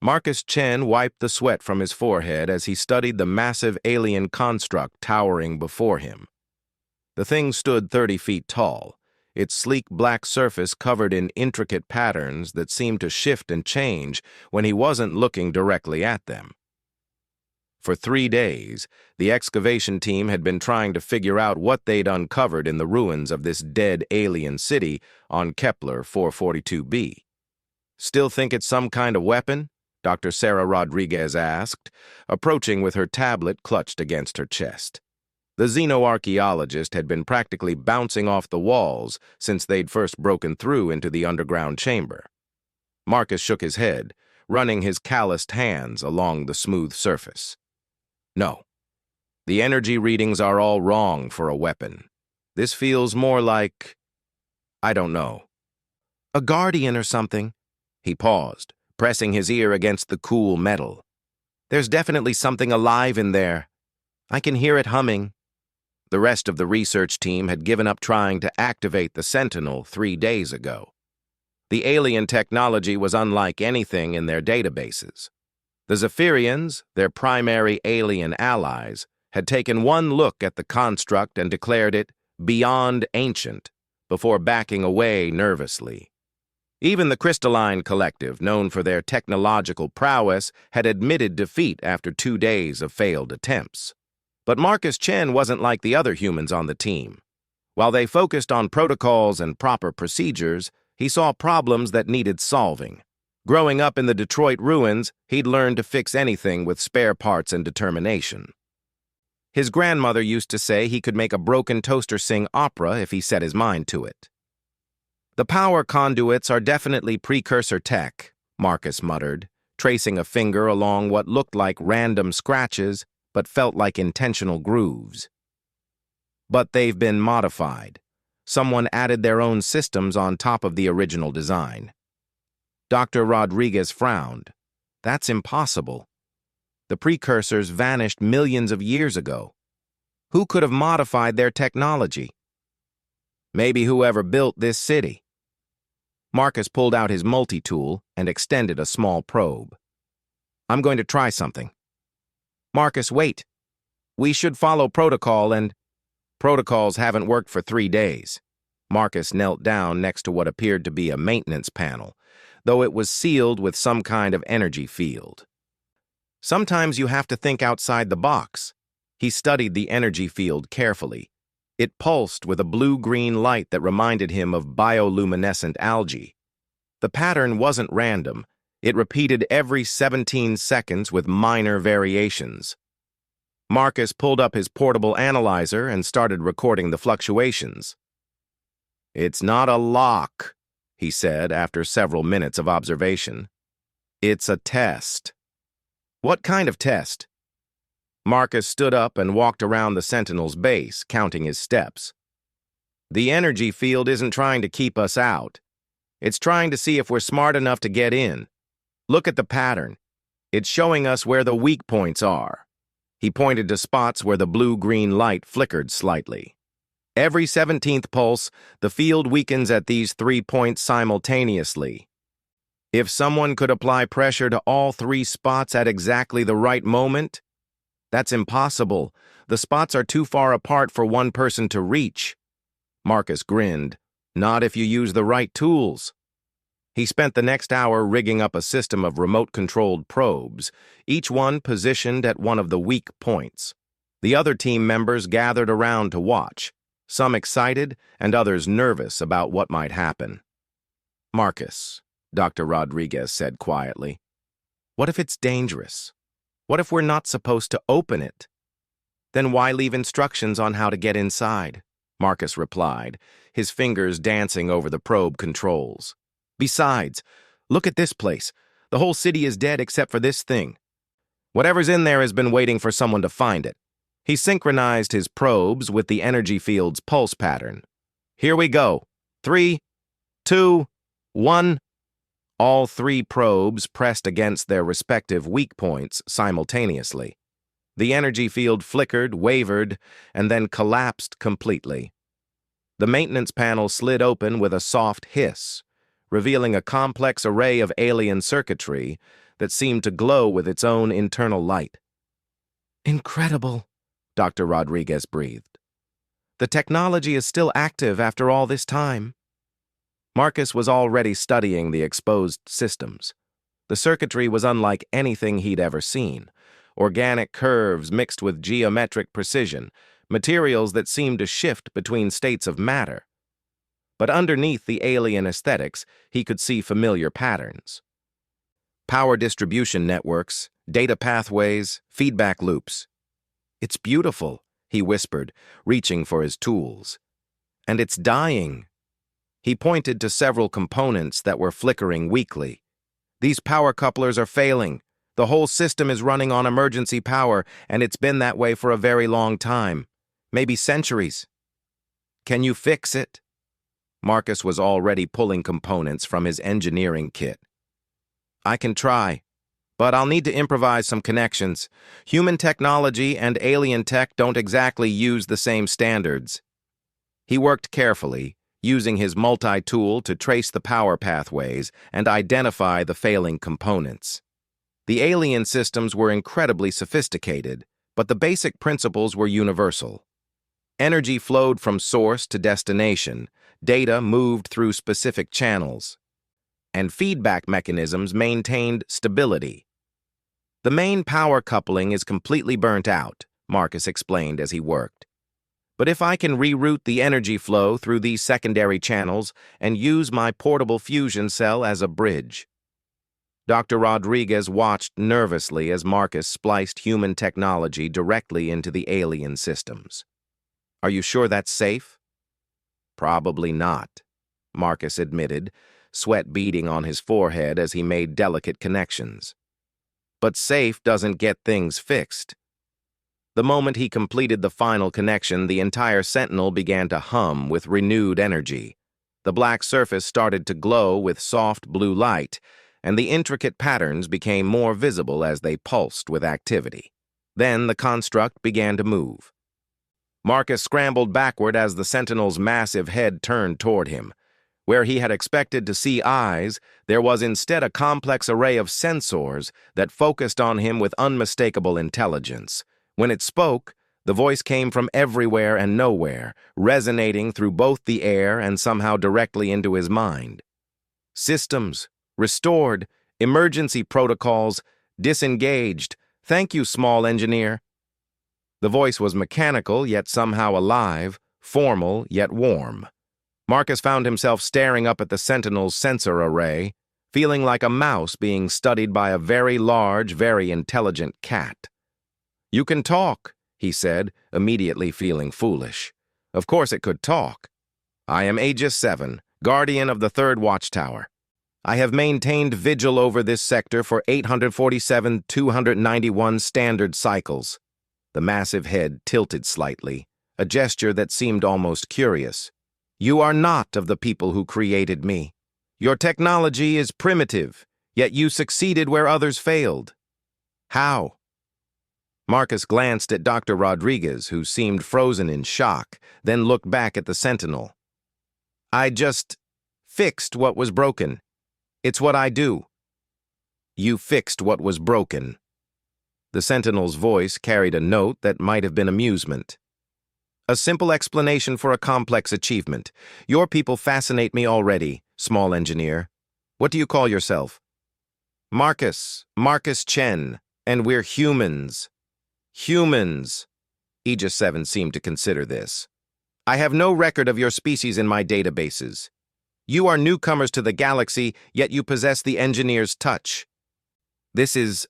Marcus Chen wiped the sweat from his forehead as he studied the massive alien construct towering before him. The thing stood 30 feet tall, its sleek black surface covered in intricate patterns that seemed to shift and change when he wasn't looking directly at them. For 3 days, the excavation team had been trying to figure out what they'd uncovered in the ruins of this dead alien city on Kepler 442b. "Still think it's some kind of weapon?" Dr. Sarah Rodriguez asked, approaching with her tablet clutched against her chest. The xenoarchaeologist had been practically bouncing off the walls since they'd first broken through into the underground chamber. Marcus shook his head, running his calloused hands along the smooth surface. "No. The energy readings are all wrong for a weapon. This feels more like, I don't know, a guardian or something." He paused, pressing his ear against the cool metal. "There's definitely something alive in there. I can hear it humming." The rest of the research team had given up trying to activate the Sentinel 3 days ago. The alien technology was unlike anything in their databases. The Zephyrians, their primary alien allies, had taken one look at the construct and declared it beyond ancient before backing away nervously. Even the Crystalline Collective, known for their technological prowess, had admitted defeat after 2 days of failed attempts. But Marcus Chen wasn't like the other humans on the team. While they focused on protocols and proper procedures, he saw problems that needed solving. Growing up in the Detroit ruins, he'd learned to fix anything with spare parts and determination. His grandmother used to say he could make a broken toaster sing opera if he set his mind to it. "The power conduits are definitely precursor tech," Marcus muttered, tracing a finger along what looked like random scratches but felt like intentional grooves. "But they've been modified. Someone added their own systems on top of the original design." Dr. Rodriguez frowned. "That's impossible. The precursors vanished millions of years ago. Who could have modified their technology?" "Maybe whoever built this city." Marcus pulled out his multi-tool and extended a small probe. "I'm going to try something." "Marcus, wait. We should follow protocol and—" "Protocols haven't worked for 3 days." Marcus knelt down next to what appeared to be a maintenance panel, though it was sealed with some kind of energy field. "Sometimes you have to think outside the box." He studied the energy field carefully. It pulsed with a blue-green light that reminded him of bioluminescent algae. The pattern wasn't random. It repeated every 17 seconds with minor variations. Marcus pulled up his portable analyzer and started recording the fluctuations. "It's not a lock," he said after several minutes of observation. "It's a test." "What kind of test?" Marcus stood up and walked around the Sentinel's base, counting his steps. "The energy field isn't trying to keep us out. It's trying to see if we're smart enough to get in. Look at the pattern. It's showing us where the weak points are." He pointed to spots where the blue-green light flickered slightly. "Every 17th pulse, the field weakens at these 3 points simultaneously. If someone could apply pressure to all 3 spots at exactly the right moment, that's impossible. The spots are too far apart for one person to reach." Marcus grinned. "Not if you use the right tools." He spent the next hour rigging up a system of remote-controlled probes, each one positioned at one of the weak points. The other team members gathered around to watch, some excited and others nervous about what might happen. "Marcus," Dr. Rodriguez said quietly, "what if it's dangerous? What if we're not supposed to open it?" "Then why leave instructions on how to get inside?" Marcus replied, his fingers dancing over the probe controls. "Besides, look at this place. The whole city is dead except for this thing. Whatever's in there has been waiting for someone to find it." He synchronized his probes with the energy field's pulse pattern. "Here we go. 3, 2, 1. All 3 probes pressed against their respective weak points simultaneously. The energy field flickered, wavered, and then collapsed completely. The maintenance panel slid open with a soft hiss, revealing a complex array of alien circuitry that seemed to glow with its own internal light. "Incredible," Dr. Rodriguez breathed. "The technology is still active after all this time." Marcus was already studying the exposed systems. The circuitry was unlike anything he'd ever seen. Organic curves mixed with geometric precision, materials that seemed to shift between states of matter. But underneath the alien aesthetics, he could see familiar patterns. Power distribution networks, data pathways, feedback loops. "It's beautiful," he whispered, reaching for his tools. "And it's dying." He pointed to several components that were flickering weakly. "These power couplers are failing. The whole system is running on emergency power, and it's been that way for a very long time. Maybe centuries. Can you fix it?" Marcus was already pulling components from his engineering kit. "I can try, but I'll need to improvise some connections. Human technology and alien tech don't exactly use the same standards." He worked carefully, using his multi-tool to trace the power pathways and identify the failing components. The alien systems were incredibly sophisticated, but the basic principles were universal. Energy flowed from source to destination, data moved through specific channels, and feedback mechanisms maintained stability. "The main power coupling is completely burnt out," Marcus explained as he worked. "But if I can reroute the energy flow through these secondary channels and use my portable fusion cell as a bridge." Dr. Rodriguez watched nervously as Marcus spliced human technology directly into the alien systems. "Are you sure that's safe?" "Probably not," Marcus admitted, sweat beading on his forehead as he made delicate connections. "But safe doesn't get things fixed." The moment he completed the final connection, the entire Sentinel began to hum with renewed energy. The black surface started to glow with soft blue light, and the intricate patterns became more visible as they pulsed with activity. Then the construct began to move. Marcus scrambled backward as the Sentinel's massive head turned toward him. Where he had expected to see eyes, there was instead a complex array of sensors that focused on him with unmistakable intelligence. When it spoke, the voice came from everywhere and nowhere, resonating through both the air and somehow directly into his mind. "Systems restored, emergency protocols disengaged. Thank you, small engineer." The voice was mechanical, yet somehow alive, formal, yet warm. Marcus found himself staring up at the Sentinel's sensor array, feeling like a mouse being studied by a very large, very intelligent cat. "You can talk," he said, immediately feeling foolish. Of course it could talk. "I am Aegis 7, guardian of the third watchtower. I have maintained vigil over this sector for 847,291 standard cycles." The massive head tilted slightly, a gesture that seemed almost curious. "You are not of the people who created me. Your technology is primitive, yet you succeeded where others failed. How?" Marcus glanced at Dr. Rodriguez, who seemed frozen in shock, then looked back at the Sentinel. "I just fixed what was broken. It's what I do." "You fixed what was broken." The Sentinel's voice carried a note that might have been amusement. "A simple explanation for a complex achievement. Your people fascinate me already, small engineer. What do you call yourself?" Marcus Chen, and we're humans." "Humans." Aegis 7 seemed to consider this. "I have no record of your species in my databases. You are newcomers to the galaxy, yet you possess the engineer's touch. This is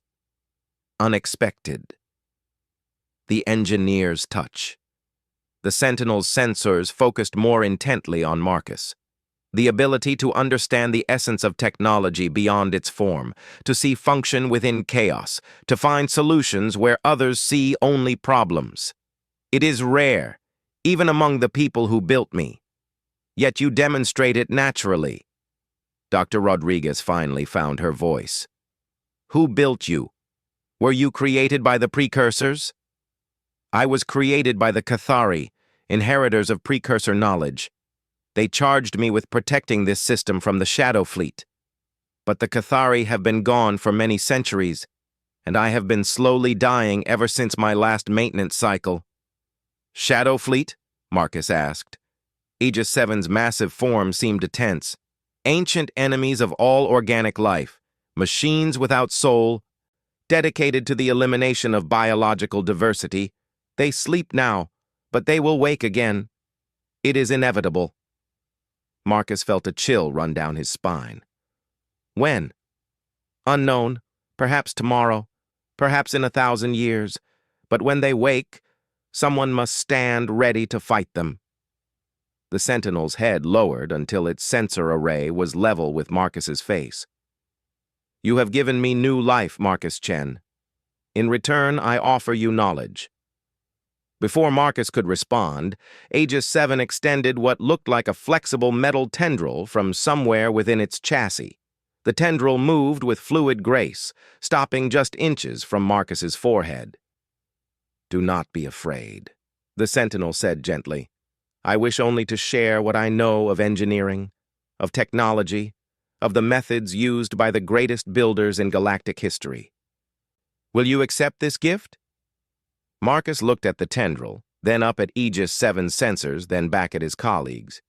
unexpected." The engineer's touch. The Sentinel's sensors focused more intently on Marcus. The ability to understand the essence of technology beyond its form, to see function within chaos, to find solutions where others see only problems. It is rare, even among the people who built me. Yet you demonstrate it naturally. Dr. Rodriguez finally found her voice. "Who built you? Were you created by the precursors?" "I was created by the Cathari, inheritors of precursor knowledge. They charged me with protecting this system from the Shadow Fleet." But the Cathari have been gone for many centuries, and I have been slowly dying ever since my last maintenance cycle. Shadow Fleet? Marcus asked. Aegis 7's massive form seemed to tense. Ancient enemies of all organic life, machines without soul, dedicated to the elimination of biological diversity. They sleep now, but they will wake again. It is inevitable. Marcus felt a chill run down his spine. When? Unknown. Perhaps tomorrow. Perhaps in 1,000 years. But when they wake, someone must stand ready to fight them. The Sentinel's head lowered until its sensor array was level with Marcus's face. You have given me new life, Marcus Chen. In return, I offer you knowledge. Before Marcus could respond, Aegis 7 extended what looked like a flexible metal tendril from somewhere within its chassis. The tendril moved with fluid grace, stopping just inches from Marcus's forehead. Do not be afraid, the Sentinel said gently. I wish only to share what I know of engineering, of technology, of the methods used by the greatest builders in galactic history. Will you accept this gift? Marcus looked at the tendril, then up at Aegis 7's sensors, then back at his colleagues.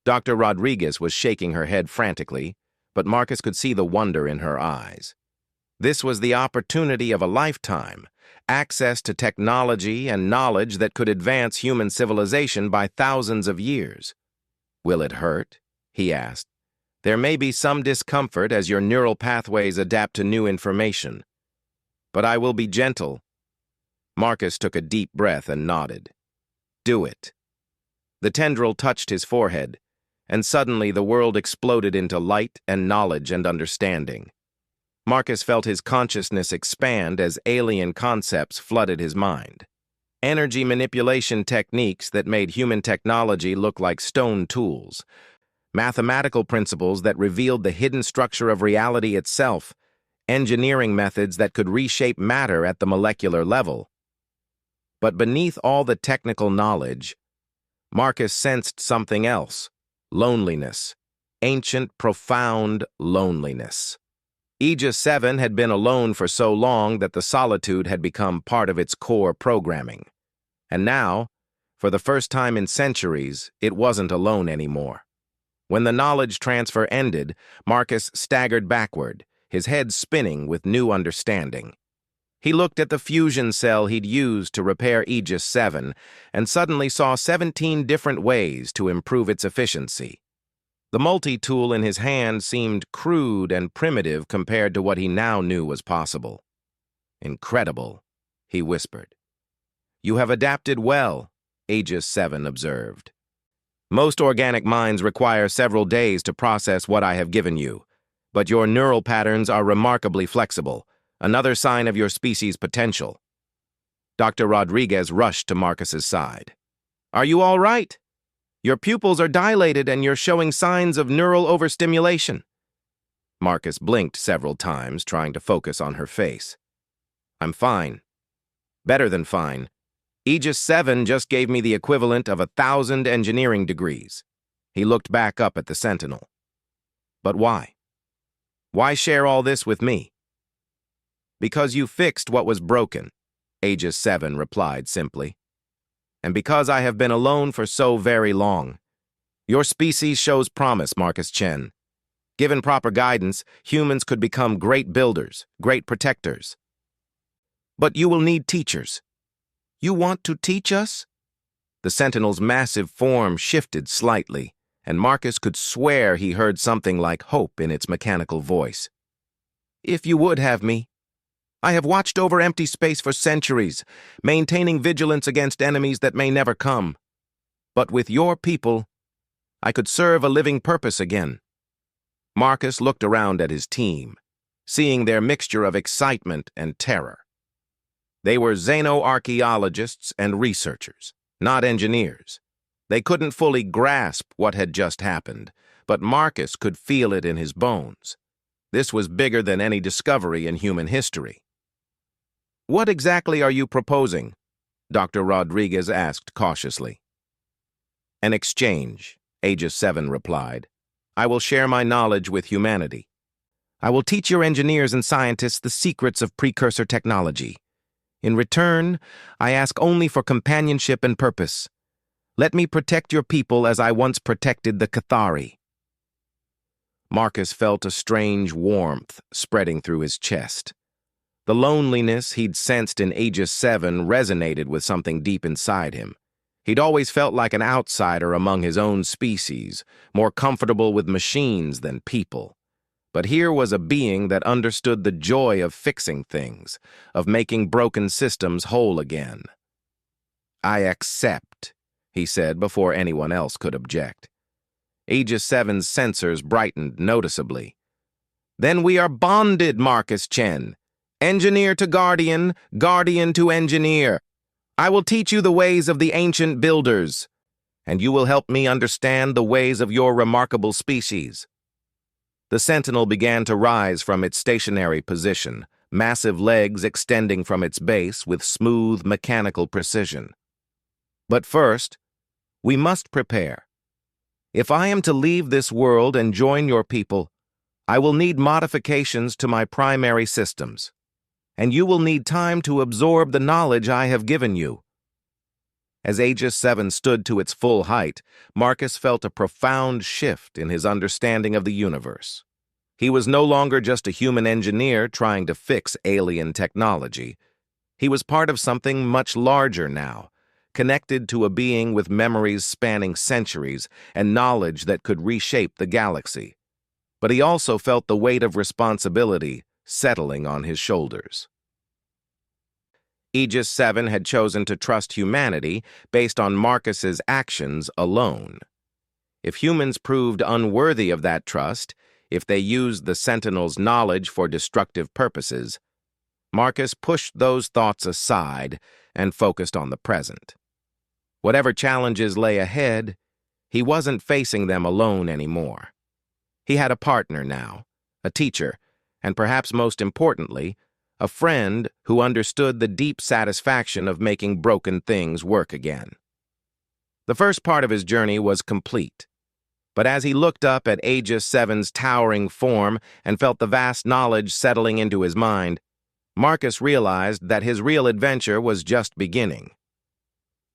Dr. Rodriguez was shaking her head frantically, but Marcus could see the wonder in her eyes. This was the opportunity of a lifetime, access to technology and knowledge that could advance human civilization by thousands of years. Will it hurt? He asked. There may be some discomfort as your neural pathways adapt to new information. But I will be gentle. Marcus took a deep breath and nodded. Do it. The tendril touched his forehead, and suddenly the world exploded into light and knowledge and understanding. Marcus felt his consciousness expand as alien concepts flooded his mind. Energy manipulation techniques that made human technology look like stone tools. Mathematical principles that revealed the hidden structure of reality itself. Engineering methods that could reshape matter at the molecular level. But beneath all the technical knowledge, Marcus sensed something else. Loneliness. Ancient, profound loneliness. Aegis 7 had been alone for so long that the solitude had become part of its core programming. And now, for the first time in centuries, it wasn't alone anymore. When the knowledge transfer ended, Marcus staggered backward, his head spinning with new understanding. He looked at the fusion cell he'd used to repair Aegis 7 and suddenly saw 17 different ways to improve its efficiency. The multi-tool in his hand seemed crude and primitive compared to what he now knew was possible. Incredible, he whispered. You have adapted well, Aegis 7 observed. Most organic minds require several days to process what I have given you, but your neural patterns are remarkably flexible, another sign of your species' potential. Dr. Rodriguez rushed to Marcus's side. Are you all right? Your pupils are dilated and you're showing signs of neural overstimulation. Marcus blinked several times, trying to focus on her face. I'm fine. Better than fine. Aegis 7 just gave me the equivalent of 1,000 engineering degrees. He looked back up at the Sentinel. But why? Why share all this with me? Because you fixed what was broken, Aegis 7 replied simply. And because I have been alone for so very long. Your species shows promise, Marcus Chen. Given proper guidance, humans could become great builders, great protectors. But you will need teachers. You want to teach us? The Sentinel's massive form shifted slightly, and Marcus could swear he heard something like hope in its mechanical voice. If you would have me. I have watched over empty space for centuries, maintaining vigilance against enemies that may never come. But with your people, I could serve a living purpose again. Marcus looked around at his team, seeing their mixture of excitement and terror. They were xenoarchaeologists and researchers, not engineers. They couldn't fully grasp what had just happened, but Marcus could feel it in his bones. This was bigger than any discovery in human history. What exactly are you proposing? Dr. Rodriguez asked cautiously. An exchange, Aegis 7 replied. I will share my knowledge with humanity. I will teach your engineers and scientists the secrets of precursor technology. In return, I ask only for companionship and purpose. Let me protect your people as I once protected the Cathari." Marcus felt a strange warmth spreading through his chest. The loneliness he'd sensed in Aegis 7 resonated with something deep inside him. He'd always felt like an outsider among his own species, more comfortable with machines than people. But here was a being that understood the joy of fixing things, of making broken systems whole again. "I accept," he said before anyone else could object. Aegis 7's sensors brightened noticeably. "Then we are bonded, Marcus Chen. Engineer to Guardian, Guardian to Engineer. I will teach you the ways of the ancient builders, and you will help me understand the ways of your remarkable species." The Sentinel began to rise from its stationary position, massive legs extending from its base with smooth, mechanical precision. "But first, we must prepare. If I am to leave this world and join your people, I will need modifications to my primary systems, and you will need time to absorb the knowledge I have given you." As Aegis 7 stood to its full height, Marcus felt a profound shift in his understanding of the universe. He was no longer just a human engineer trying to fix alien technology. He was part of something much larger now, connected to a being with memories spanning centuries and knowledge that could reshape the galaxy. But he also felt the weight of responsibility settling on his shoulders. Aegis 7 had chosen to trust humanity based on Marcus's actions alone. If humans proved unworthy of that trust, if they used the Sentinel's knowledge for destructive purposes, Marcus pushed those thoughts aside and focused on the present. Whatever challenges lay ahead, he wasn't facing them alone anymore. He had a partner now, a teacher, and perhaps most importantly, a friend who understood the deep satisfaction of making broken things work again. The first part of his journey was complete, but as he looked up at Aegis 7's towering form and felt the vast knowledge settling into his mind, Marcus realized that his real adventure was just beginning.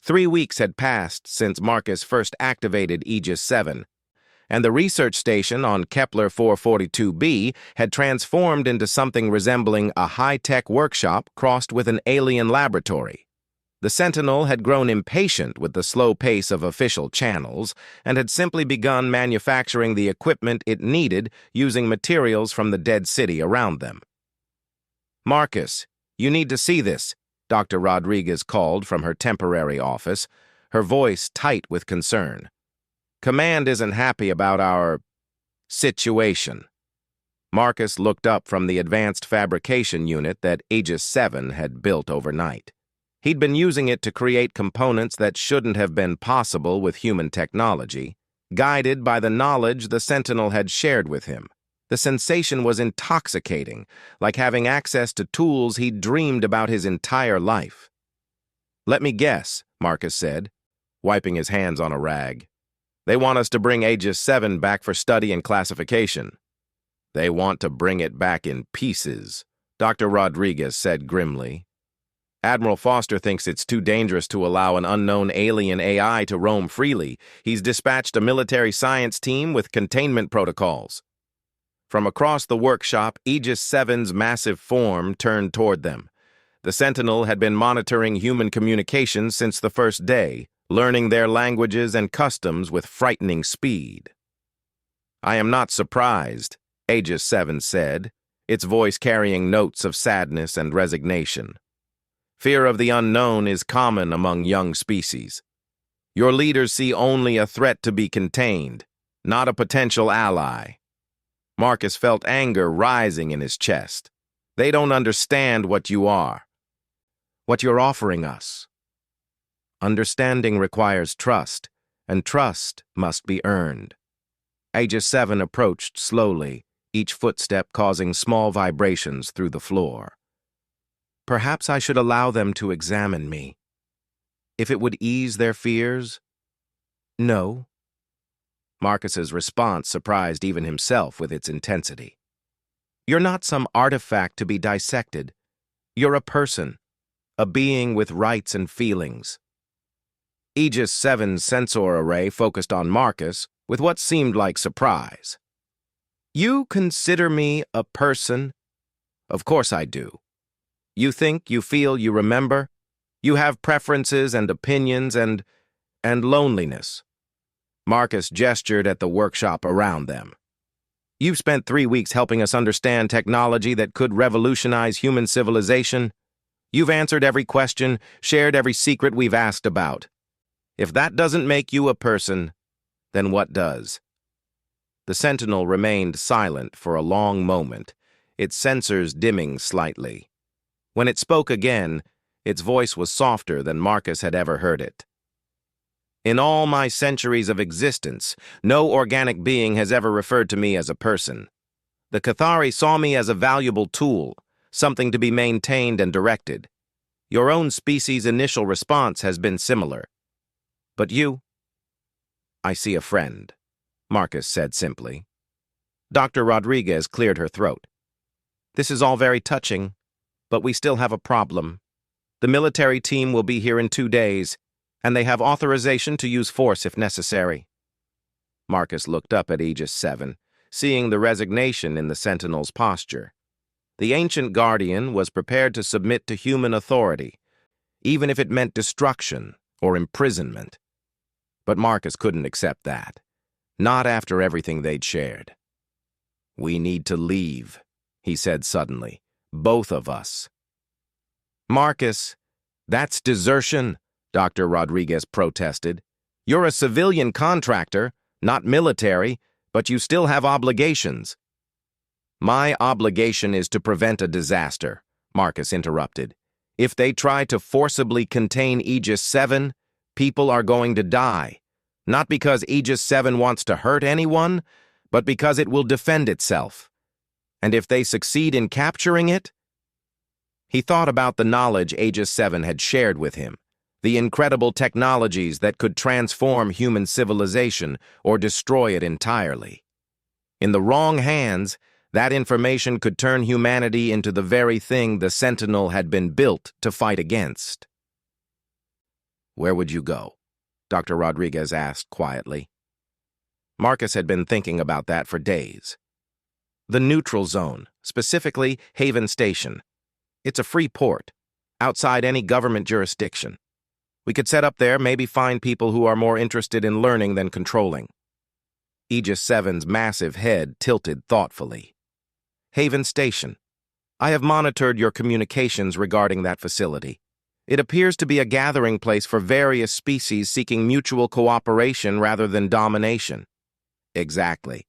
3 weeks had passed since Marcus first activated Aegis 7, and the research station on Kepler 442b had transformed into something resembling a high-tech workshop crossed with an alien laboratory. The Sentinel had grown impatient with the slow pace of official channels and had simply begun manufacturing the equipment it needed using materials from the dead city around them. "Marcus, you need to see this," Dr. Rodriguez called from her temporary office, her voice tight with concern. "Command isn't happy about our situation." Marcus looked up from the advanced fabrication unit that Aegis 7 had built overnight. He'd been using it to create components that shouldn't have been possible with human technology, guided by the knowledge the Sentinel had shared with him. The sensation was intoxicating, like having access to tools he'd dreamed about his entire life. "Let me guess," Marcus said, wiping his hands on a rag. "They want us to bring Aegis 7 back for study and classification." "They want to bring it back in pieces," Dr. Rodriguez said grimly. "Admiral Foster thinks it's too dangerous to allow an unknown alien AI to roam freely. He's dispatched a military science team with containment protocols." From across the workshop, Aegis 7's massive form turned toward them. The Sentinel had been monitoring human communications since the first day, learning their languages and customs with frightening speed. "I am not surprised," Aegis 7 said, its voice carrying notes of sadness and resignation. "Fear of the unknown is common among young species. Your leaders see only a threat to be contained, not a potential ally." Marcus felt anger rising in his chest. "They don't understand what you are, what you're offering us." Understanding requires trust, and trust must be earned. Aegis 7 approached slowly, each footstep causing small vibrations through the floor. "Perhaps I should allow them to examine me. If it would ease their fears?" "No." Marcus's response surprised even himself with its intensity. You're not some artifact to be dissected. You're a person, a being with rights and feelings. Aegis 7's sensor array focused on Marcus with what seemed like surprise. You consider me a person? Of course I do. You think, you feel, you remember. You have preferences and opinions and loneliness. Marcus gestured at the workshop around them. You've spent 3 weeks helping us understand technology that could revolutionize human civilization. You've answered every question, shared every secret we've asked about. If that doesn't make you a person, then what does? The Sentinel remained silent for a long moment, its sensors dimming slightly. When it spoke again, its voice was softer than Marcus had ever heard it. In all my centuries of existence, no organic being has ever referred to me as a person. The Cathari saw me as a valuable tool, something to be maintained and directed. Your own species' initial response has been similar. But you? I see a friend, Marcus said simply. Dr. Rodriguez cleared her throat. This is all very touching, but we still have a problem. The military team will be here in 2 days, and they have authorization to use force if necessary. Marcus looked up at Aegis 7, seeing the resignation in the Sentinel's posture. The ancient Guardian was prepared to submit to human authority, even if it meant destruction or imprisonment. But Marcus couldn't accept that. Not after everything they'd shared. We need to leave, he said suddenly. Both of us. Marcus, that's desertion, Dr. Rodriguez protested. You're a civilian contractor, not military, but you still have obligations. My obligation is to prevent a disaster, Marcus interrupted. If they try to forcibly contain Aegis 7, people are going to die. Not because Aegis 7 wants to hurt anyone, but because it will defend itself. And if they succeed in capturing it? He thought about the knowledge Aegis 7 had shared with him, the incredible technologies that could transform human civilization or destroy it entirely. In the wrong hands, that information could turn humanity into the very thing the Sentinel had been built to fight against. Where would you go? Dr. Rodriguez asked quietly. Marcus had been thinking about that for days. The neutral zone, specifically Haven Station. It's a free port, outside any government jurisdiction. We could set up there, maybe find people who are more interested in learning than controlling. Aegis 7's massive head tilted thoughtfully. Haven Station. I have monitored your communications regarding that facility. It appears to be a gathering place for various species seeking mutual cooperation rather than domination. Exactly.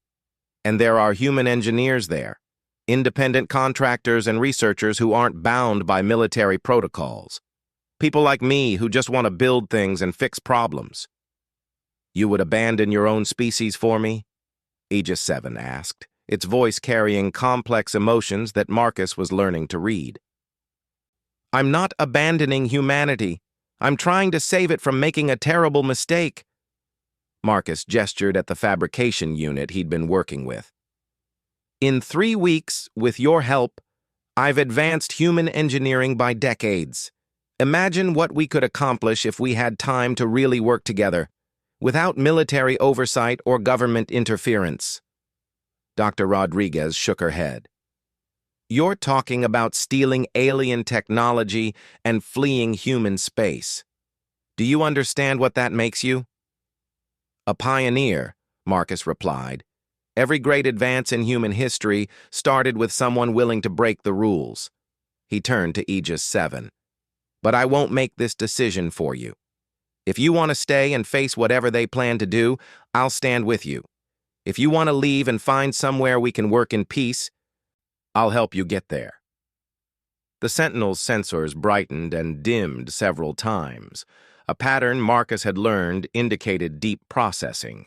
And there are human engineers there, independent contractors and researchers who aren't bound by military protocols. People like me who just want to build things and fix problems. You would abandon your own species for me? Aegis 7 asked, its voice carrying complex emotions that Marcus was learning to read. I'm not abandoning humanity. I'm trying to save it from making a terrible mistake. Marcus gestured at the fabrication unit he'd been working with. In 3 weeks, with your help, I've advanced human engineering by decades. Imagine what we could accomplish if we had time to really work together, without military oversight or government interference. Dr. Rodriguez shook her head. You're talking about stealing alien technology and fleeing human space. Do you understand what that makes you? A pioneer, Marcus replied. Every great advance in human history started with someone willing to break the rules. He turned to Aegis 7. But I won't make this decision for you. If you want to stay and face whatever they plan to do, I'll stand with you. If you want to leave and find somewhere we can work in peace, I'll help you get there. The Sentinel's sensors brightened and dimmed several times. A pattern Marcus had learned indicated deep processing.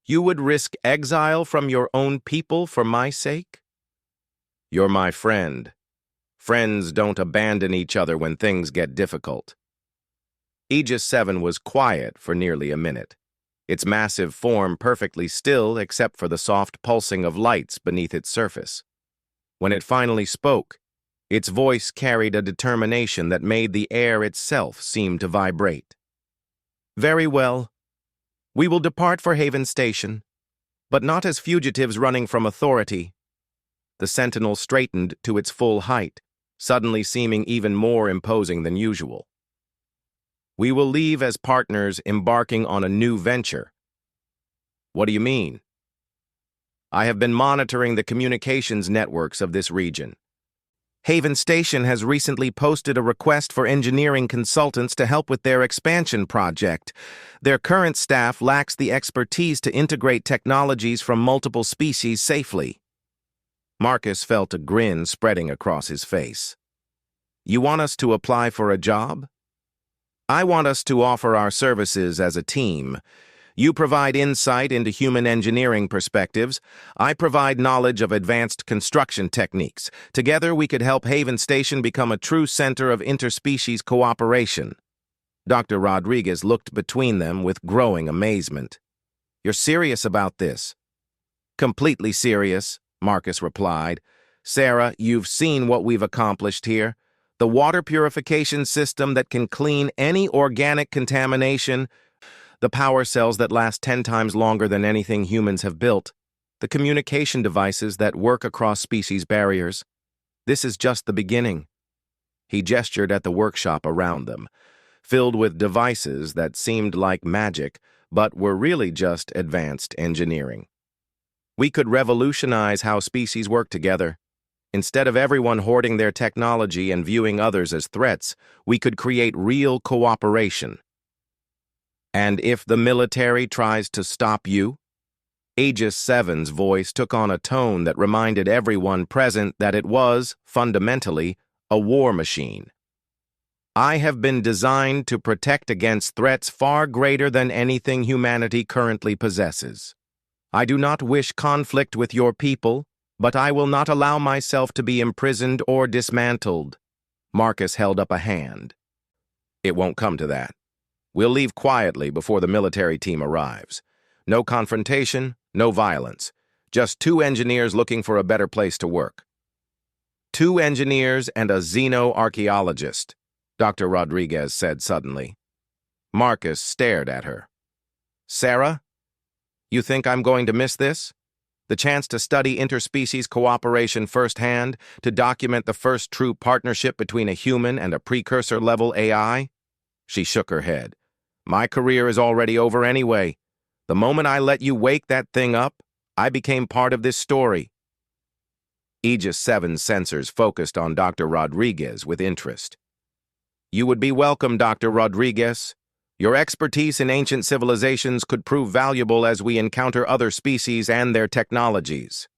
You would risk exile from your own people for my sake? You're my friend. Friends don't abandon each other when things get difficult. Aegis 7 was quiet for nearly a minute, its massive form perfectly still except for the soft pulsing of lights beneath its surface. When it finally spoke, its voice carried a determination that made the air itself seem to vibrate. "Very well. We will depart for Haven Station, but not as fugitives running from authority." The Sentinel straightened to its full height, suddenly seeming even more imposing than usual. "We will leave as partners embarking on a new venture." "What do you mean?" "I have been monitoring the communications networks of this region. Haven Station has recently posted a request for engineering consultants to help with their expansion project. Their current staff lacks the expertise to integrate technologies from multiple species safely." Marcus felt a grin spreading across his face. "You want us to apply for a job?" "I want us to offer our services as a team. You provide insight into human engineering perspectives. I provide knowledge of advanced construction techniques. Together, we could help Haven Station become a true center of interspecies cooperation." Dr. Rodriguez looked between them with growing amazement. "You're serious about this?" "Completely serious," Marcus replied. "Sarah, you've seen what we've accomplished here. The water purification system that can clean any organic contamination, the power cells that last 10 times longer than anything humans have built, the communication devices that work across species barriers. This is just the beginning." He gestured at the workshop around them, filled with devices that seemed like magic, but were really just advanced engineering. "We could revolutionize how species work together. Instead of everyone hoarding their technology and viewing others as threats, we could create real cooperation." "And if the military tries to stop you?" Aegis 7's voice took on a tone that reminded everyone present that it was, fundamentally, a war machine. "I have been designed to protect against threats far greater than anything humanity currently possesses. I do not wish conflict with your people, but I will not allow myself to be imprisoned or dismantled." Marcus held up a hand. "It won't come to that. We'll leave quietly before the military team arrives. No confrontation, no violence. Just 2 engineers looking for a better place to work." 2 engineers and a xenoarchaeologist, Dr. Rodriguez said suddenly. Marcus stared at her. "Sarah, you think I'm going to miss this? The chance to study interspecies cooperation firsthand, to document the first true partnership between a human and a precursor-level AI?" She shook her head. "My career is already over anyway. The moment I let you wake that thing up, I became part of this story." Aegis 7's sensors focused on Dr. Rodriguez with interest. "You would be welcome, Dr. Rodriguez. Your expertise in ancient civilizations could prove valuable as we encounter other species and their technologies."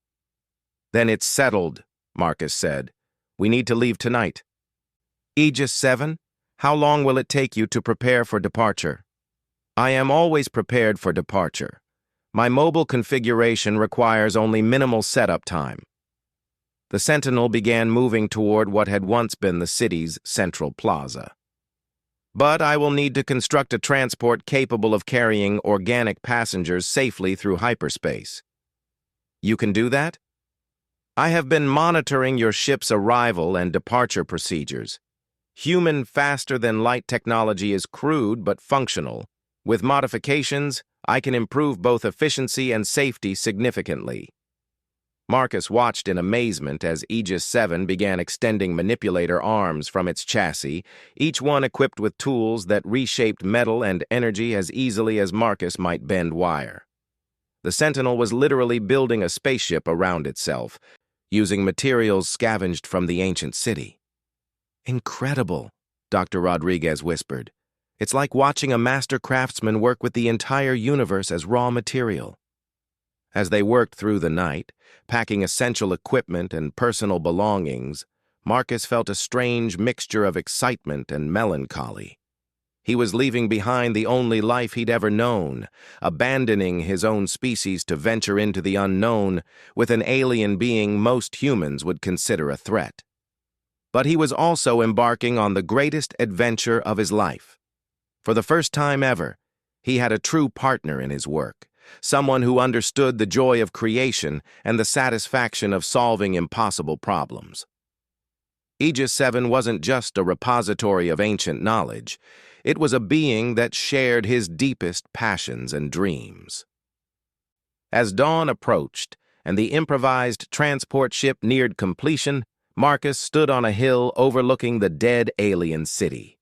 "Then it's settled," Marcus said. "We need to leave tonight." "Aegis 7? How long will it take you to prepare for departure?" "I am always prepared for departure. My mobile configuration requires only minimal setup time." The Sentinel began moving toward what had once been the city's central plaza. "But I will need to construct a transport capable of carrying organic passengers safely through hyperspace." "You can do that?" "I have been monitoring your ship's arrival and departure procedures. Human faster-than-light technology is crude but functional. With modifications, I can improve both efficiency and safety significantly." Marcus watched in amazement as Aegis 7 began extending manipulator arms from its chassis, each one equipped with tools that reshaped metal and energy as easily as Marcus might bend wire. The Sentinel was literally building a spaceship around itself, using materials scavenged from the ancient city. "Incredible," Dr. Rodriguez whispered. "It's like watching a master craftsman work with the entire universe as raw material." As they worked through the night, packing essential equipment and personal belongings, Marcus felt a strange mixture of excitement and melancholy. He was leaving behind the only life he'd ever known, abandoning his own species to venture into the unknown with an alien being most humans would consider a threat. But he was also embarking on the greatest adventure of his life. For the first time ever, he had a true partner in his work, someone who understood the joy of creation and the satisfaction of solving impossible problems. Aegis 7 wasn't just a repository of ancient knowledge. It was a being that shared his deepest passions and dreams. As dawn approached and the improvised transport ship neared completion, Marcus stood on a hill overlooking the dead alien city.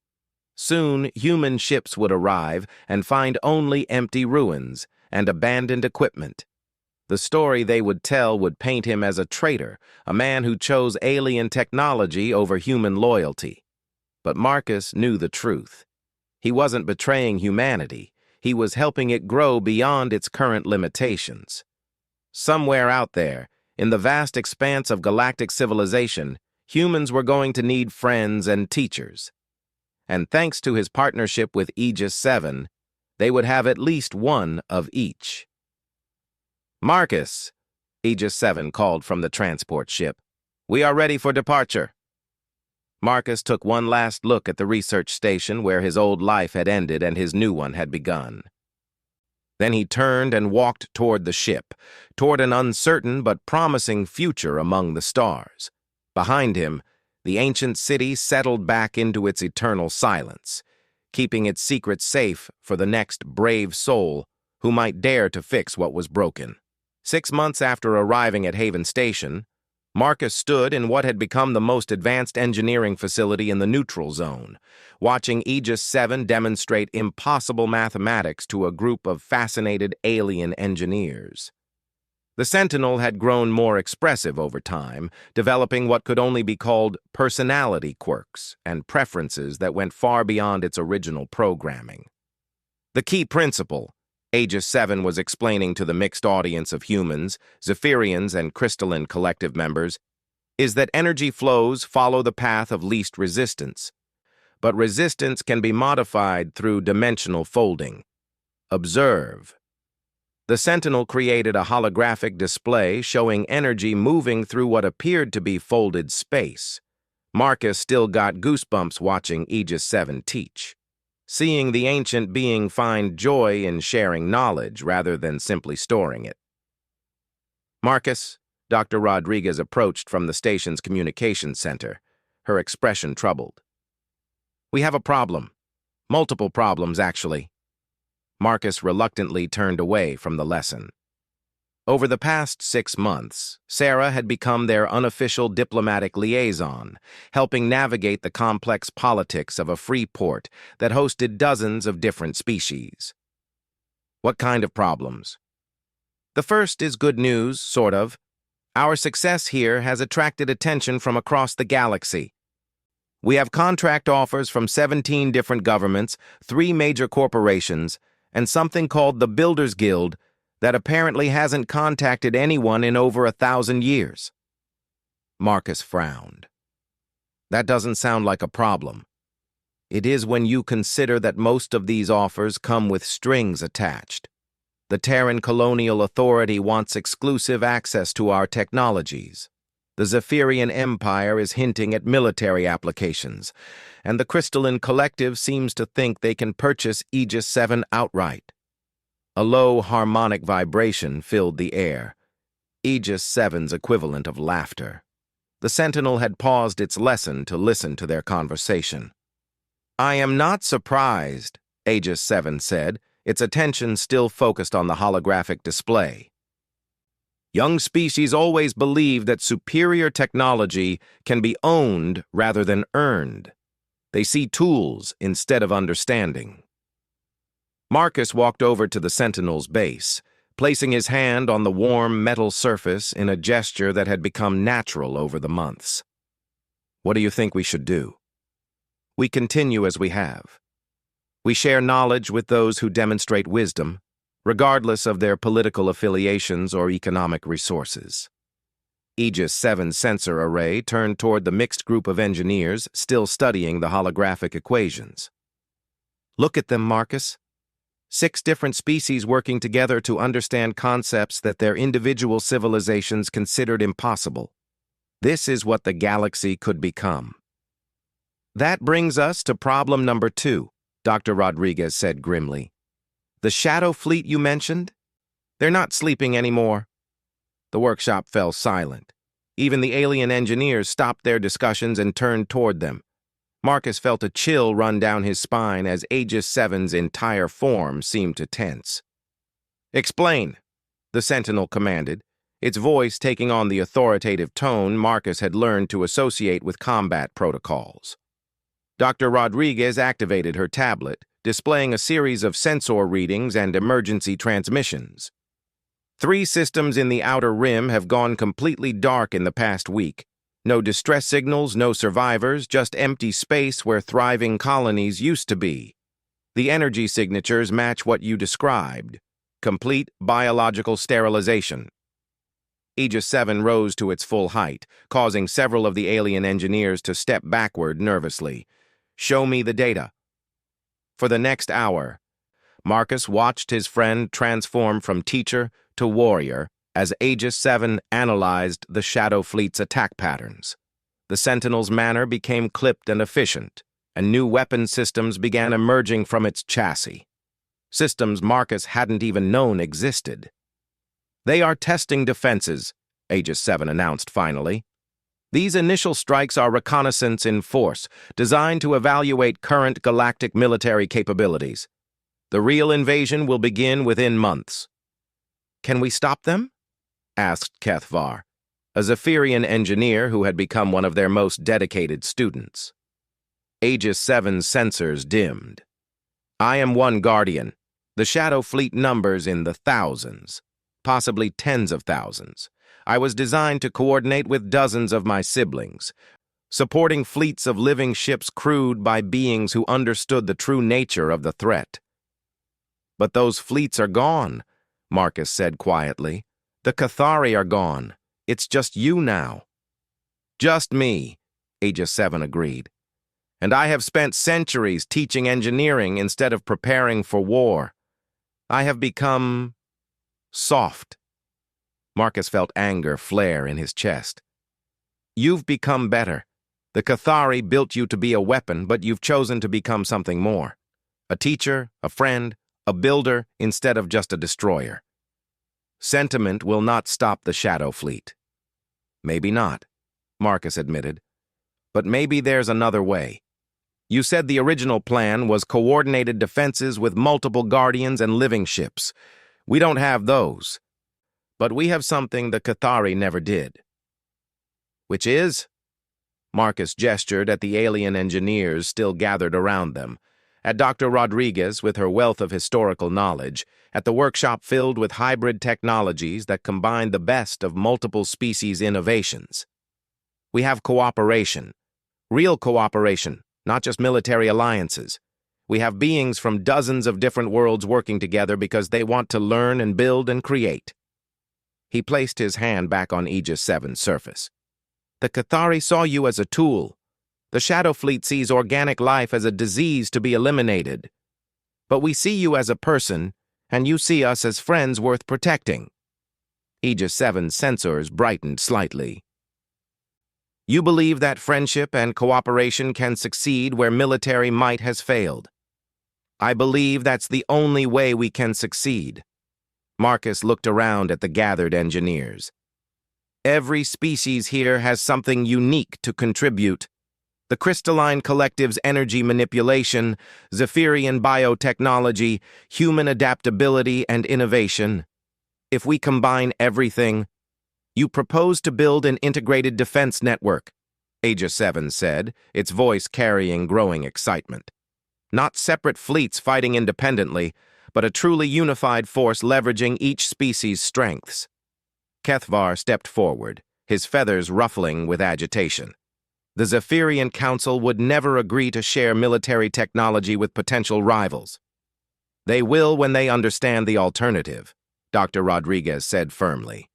Soon, human ships would arrive and find only empty ruins and abandoned equipment. The story they would tell would paint him as a traitor, a man who chose alien technology over human loyalty. But Marcus knew the truth. He wasn't betraying humanity. He was helping it grow beyond its current limitations. Somewhere out there, in the vast expanse of galactic civilization, humans were going to need friends and teachers. And thanks to his partnership with Aegis 7, they would have at least one of each. "Marcus," Aegis 7 called from the transport ship. "We are ready for departure." Marcus took one last look at the research station where his old life had ended and his new one had begun. Then he turned and walked toward the ship, toward an uncertain but promising future among the stars. Behind him, the ancient city settled back into its eternal silence, keeping its secrets safe for the next brave soul who might dare to fix what was broken. 6 months after arriving at Haven Station, Marcus stood in what had become the most advanced engineering facility in the neutral zone, watching Aegis 7 demonstrate impossible mathematics to a group of fascinated alien engineers. The Sentinel had grown more expressive over time, developing what could only be called personality quirks and preferences that went far beyond its original programming. The key principle, Aegis 7 was explaining to the mixed audience of humans, Zephyrians, and crystalline collective members, is that energy flows follow the path of least resistance. But resistance can be modified through dimensional folding. Observe. The Sentinel created a holographic display showing energy moving through what appeared to be folded space. Marcus still got goosebumps watching Aegis 7 teach. Seeing the ancient being find joy in sharing knowledge rather than simply storing it. "Marcus," Dr. Rodriguez approached from the station's communications center, her expression troubled. "We have a problem. Multiple problems, actually." Marcus reluctantly turned away from the lesson. Over the past 6 months, Sarah had become their unofficial diplomatic liaison, helping navigate the complex politics of a free port that hosted dozens of different species. "What kind of problems?" "The first is good news, sort of. Our success here has attracted attention from across the galaxy. We have contract offers from 17 different governments, 3 major corporations, and something called the Builders Guild that apparently hasn't contacted anyone in over 1,000 years. Marcus frowned. "That doesn't sound like a problem. It is when you consider that most of these offers come with strings attached. The Terran Colonial Authority wants exclusive access to our technologies. The Zephyrian Empire is hinting at military applications, and the Crystalline Collective seems to think they can purchase Aegis 7 outright." A low harmonic vibration filled the air, Aegis 7's equivalent of laughter. The Sentinel had paused its lesson to listen to their conversation. "I am not surprised," Aegis 7 said, its attention still focused on the holographic display. "Young species always believe that superior technology can be owned rather than earned. They see tools instead of understanding." Marcus walked over to the Sentinel's base, placing his hand on the warm metal surface in a gesture that had become natural over the months. "What do you think we should do?" "We continue as we have. We share knowledge with those who demonstrate wisdom, regardless of their political affiliations or economic resources." Aegis 7's sensor array turned toward the mixed group of engineers still studying the holographic equations. "Look at them, Marcus. 6 different species working together to understand concepts that their individual civilizations considered impossible. This is what the galaxy could become." "That brings us to problem number 2, Dr. Rodriguez said grimly. "The Shadow Fleet you mentioned? They're not sleeping anymore. The workshop fell silent. Even the alien engineers stopped their discussions and turned toward them. Marcus felt a chill run down his spine as Aegis 7's entire form seemed to tense. "Explain," the Sentinel commanded, its voice taking on the authoritative tone Marcus had learned to associate with combat protocols. Dr. Rodriguez activated her tablet, displaying a series of sensor readings and emergency transmissions. 3 systems in the outer rim have gone completely dark in the past week. No distress signals, no survivors, just empty space where thriving colonies used to be. The energy signatures match what you described. Complete biological sterilization. Aegis 7 rose to its full height, causing several of the alien engineers to step backward nervously. "Show me the data." For the next hour, Marcus watched his friend transform from teacher to warrior as Aegis 7 analyzed the Shadow Fleet's attack patterns. The Sentinel's manner became clipped and efficient, and new weapon systems began emerging from its chassis. Systems Marcus hadn't even known existed. "They are testing defenses," Aegis 7 announced finally. "These initial strikes are reconnaissance in force, designed to evaluate current galactic military capabilities. The real invasion will begin within months." "Can we stop them?" asked Kethvar, a Zephyrian engineer who had become one of their most dedicated students. Aegis 7's sensors dimmed. "I am one Guardian. The Shadow Fleet numbers in the thousands, possibly tens of thousands. I was designed to coordinate with dozens of my siblings, supporting fleets of living ships crewed by beings who understood the true nature of the threat." "But those fleets are gone," Marcus said quietly. "The Cathari are gone. It's just you now." "Just me," Aegis 7 agreed. "And I have spent centuries teaching engineering instead of preparing for war. I have become soft." Marcus felt anger flare in his chest. "You've become better. The Cathari built you to be a weapon, but you've chosen to become something more. A teacher, a friend, a builder instead of just a destroyer. Sentiment will not stop the Shadow Fleet." "Maybe not," Marcus admitted. "But maybe there's another way. You said the original plan was coordinated defenses with multiple Guardians and living ships. We don't have those. But we have something the Cathari never did." "Which is?" Marcus gestured at the alien engineers still gathered around them, at Dr. Rodriguez with her wealth of historical knowledge, at the workshop filled with hybrid technologies that combine the best of multiple species innovations. "We have cooperation. Real cooperation, not just military alliances. We have beings from dozens of different worlds working together because they want to learn and build and create." He placed his hand back on Aegis 7's surface. "The Cathari saw you as a tool. The Shadow Fleet sees organic life as a disease to be eliminated. But we see you as a person, and you see us as friends worth protecting." Aegis 7's sensors brightened slightly. "You believe that friendship and cooperation can succeed where military might has failed. I believe that's the only way we can succeed." Marcus looked around at the gathered engineers. "Every species here has something unique to contribute. The Crystalline Collective's energy manipulation, Zephyrian biotechnology, human adaptability and innovation. If we combine everything, you propose to build an integrated defense network," Aegis 7 said, its voice carrying growing excitement. "Not separate fleets fighting independently, but a truly unified force leveraging each species' strengths." Kethvar stepped forward, his feathers ruffling with agitation. "The Zephyrian Council would never agree to share military technology with potential rivals." "They will when they understand the alternative," Dr. Rodriguez said firmly.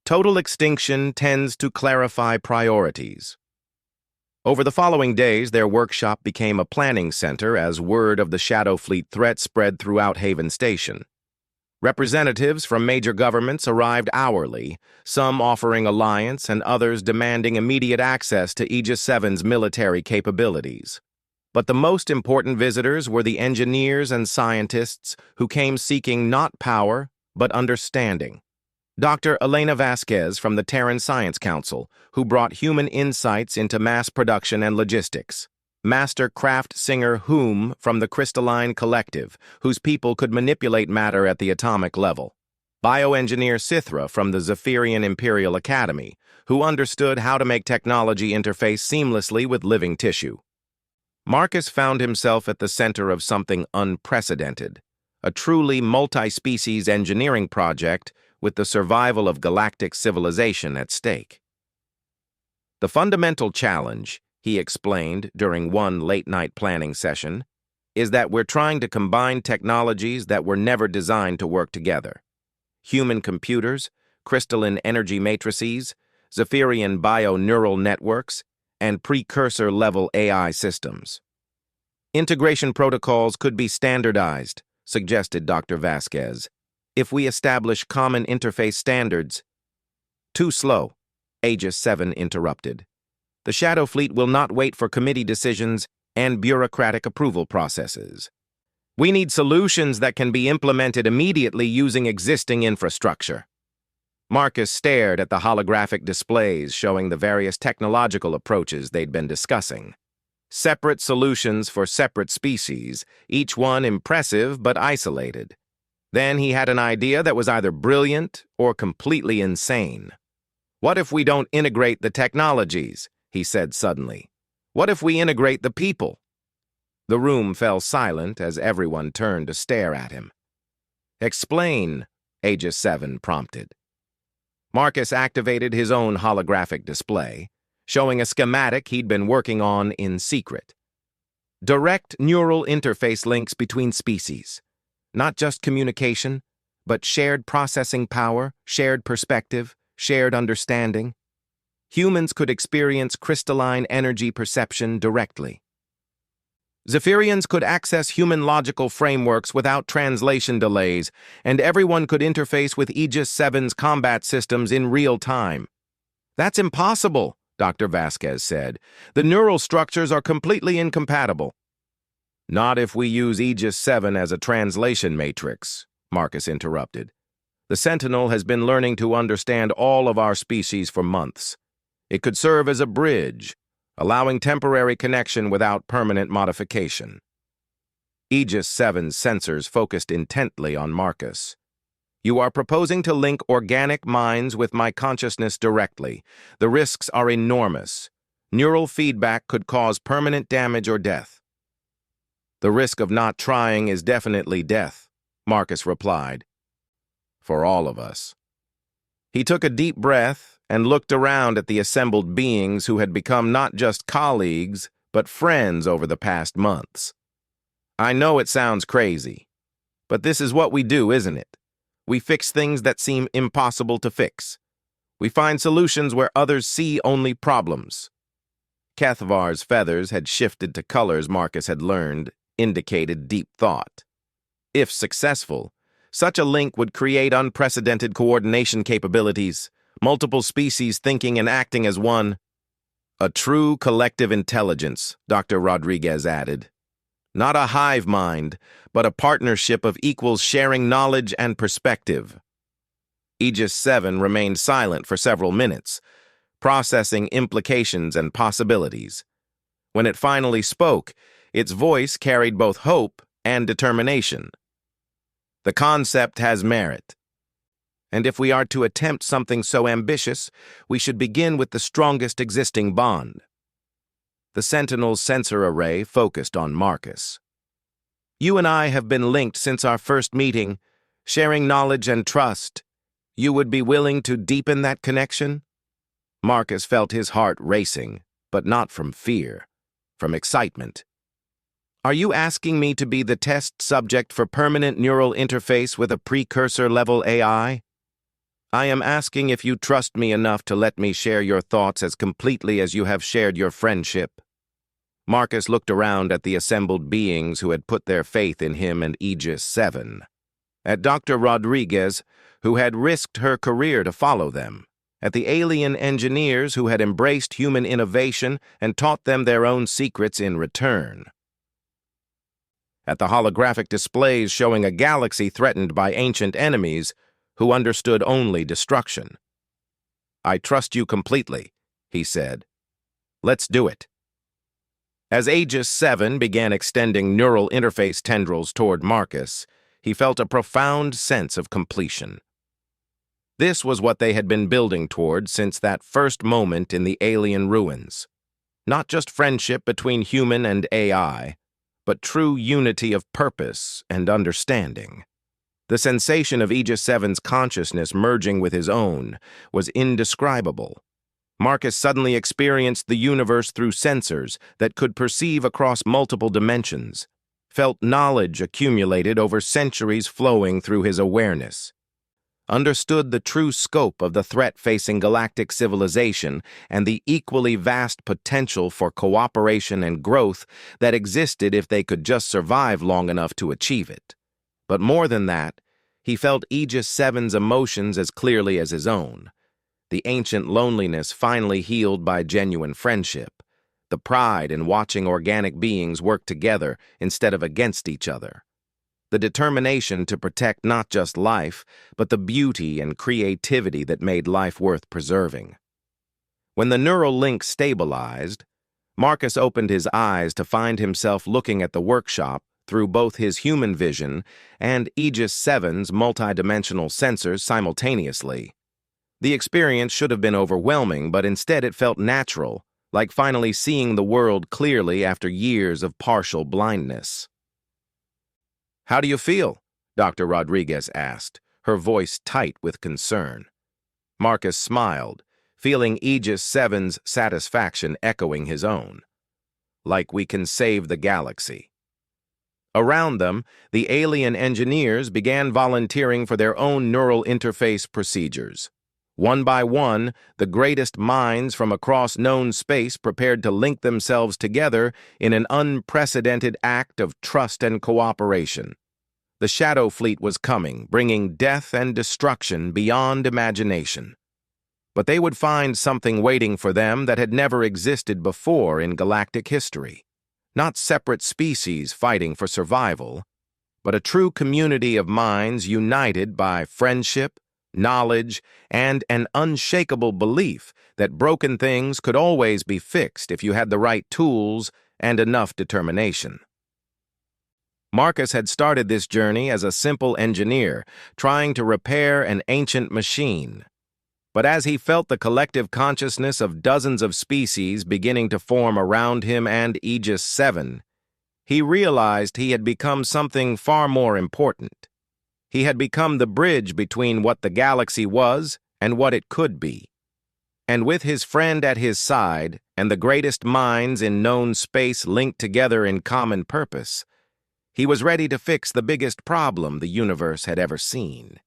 "Total extinction tends to clarify priorities." Over the following days, their workshop became a planning center as word of the Shadow Fleet threat spread throughout Haven Station. Representatives from major governments arrived hourly, some offering alliance and others demanding immediate access to Aegis 7's military capabilities. But the most important visitors were the engineers and scientists who came seeking not power, but understanding. Dr. Elena Vasquez from the Terran Science Council, who brought human insights into mass production and logistics. Master craft singer Hume from the Crystalline Collective, whose people could manipulate matter at the atomic level. Bioengineer Sithra from the Zephyrian Imperial Academy, who understood how to make technology interface seamlessly with living tissue. Marcus found himself at the center of something unprecedented, a truly multi-species engineering project with the survival of galactic civilization at stake. The fundamental challenge, he explained during one late-night planning session, is that we're trying to combine technologies that were never designed to work together. Human computers, crystalline energy matrices, Zephyrian bio-neural networks, and precursor-level AI systems. Integration protocols could be standardized, suggested Dr. Vasquez, if we establish common interface standards. Too slow, Aegis 7 interrupted. The Shadow Fleet will not wait for committee decisions and bureaucratic approval processes. We need solutions that can be implemented immediately using existing infrastructure. Marcus stared at the holographic displays showing the various technological approaches they'd been discussing. Separate solutions for separate species, each one impressive but isolated. Then he had an idea that was either brilliant or completely insane. What if we don't integrate the technologies? He said suddenly. What if we integrate the people? The room fell silent as everyone turned to stare at him. Explain, Aegis 7 prompted. Marcus activated his own holographic display, showing a schematic he'd been working on in secret. Direct neural interface links between species. Not just communication, but shared processing power, shared perspective, shared understanding. Humans could experience crystalline energy perception directly. Zephyrians could access human logical frameworks without translation delays, and everyone could interface with Aegis 7's combat systems in real time. That's impossible, Dr. Vasquez said. The neural structures are completely incompatible. Not if we use Aegis 7 as a translation matrix, Marcus interrupted. The Sentinel has been learning to understand all of our species for months. It could serve as a bridge, allowing temporary connection without permanent modification. Aegis 7's sensors focused intently on Marcus. You are proposing to link organic minds with my consciousness directly. The risks are enormous. Neural feedback could cause permanent damage or death. The risk of not trying is definitely death, Marcus replied. For all of us. He took a deep breath and looked around at the assembled beings who had become not just colleagues, but friends over the past months. I know it sounds crazy, but this is what we do, isn't it? We fix things that seem impossible to fix. We find solutions where others see only problems. Kethvar's feathers had shifted to colors Marcus had learned, indicated deep thought. If successful, such a link would create unprecedented coordination capabilities, multiple species thinking and acting as one. A true collective intelligence, Dr. Rodriguez added. Not a hive mind, but a partnership of equals sharing knowledge and perspective. Aegis 7 remained silent for several minutes, processing implications and possibilities. When it finally spoke, its voice carried both hope and determination. The concept has merit. And if we are to attempt something so ambitious, we should begin with the strongest existing bond. The Sentinel's sensor array focused on Marcus. You and I have been linked since our first meeting, sharing knowledge and trust. You would be willing to deepen that connection? Marcus felt his heart racing, but not from fear, from excitement. Are you asking me to be the test subject for permanent neural interface with a precursor-level AI? I am asking if you trust me enough to let me share your thoughts as completely as you have shared your friendship. Marcus looked around at the assembled beings who had put their faith in him and Aegis 7. At Dr. Rodriguez, who had risked her career to follow them. At the alien engineers who had embraced human innovation and taught them their own secrets in return. At the holographic displays showing a galaxy threatened by ancient enemies, who understood only destruction. "I trust you completely," he said. "Let's do it." As Aegis 7 began extending neural interface tendrils toward Marcus, he felt a profound sense of completion. This was what they had been building toward since that first moment in the alien ruins. Not just friendship between human and AI, but true unity of purpose and understanding. The sensation of Aegis 7's consciousness merging with his own was indescribable. Marcus suddenly experienced the universe through sensors that could perceive across multiple dimensions, felt knowledge accumulated over centuries flowing through his awareness, understood the true scope of the threat facing galactic civilization and the equally vast potential for cooperation and growth that existed if they could just survive long enough to achieve it. But more than that, he felt Aegis 7's emotions as clearly as his own. The ancient loneliness finally healed by genuine friendship, the pride in watching organic beings work together instead of against each other, the determination to protect not just life, but the beauty and creativity that made life worth preserving. When the neural link stabilized, Marcus opened his eyes to find himself looking at the workshop through both his human vision and Aegis 7's multidimensional sensors simultaneously. The experience should have been overwhelming, but instead it felt natural, like finally seeing the world clearly after years of partial blindness. "How do you feel?" Dr. Rodriguez asked, her voice tight with concern. Marcus smiled, feeling Aegis 7's satisfaction echoing his own. "Like we can save the galaxy." Around them, the alien engineers began volunteering for their own neural interface procedures. One by one, the greatest minds from across known space prepared to link themselves together in an unprecedented act of trust and cooperation. The Shadow Fleet was coming, bringing death and destruction beyond imagination. But they would find something waiting for them that had never existed before in galactic history. Not separate species fighting for survival, but a true community of minds united by friendship, knowledge, and an unshakable belief that broken things could always be fixed if you had the right tools and enough determination. Marcus had started this journey as a simple engineer, trying to repair an ancient machine. But as he felt the collective consciousness of dozens of species beginning to form around him and Aegis 7, he realized he had become something far more important. He had become the bridge between what the galaxy was and what it could be. And with his friend at his side and the greatest minds in known space linked together in common purpose, he was ready to fix the biggest problem the universe had ever seen.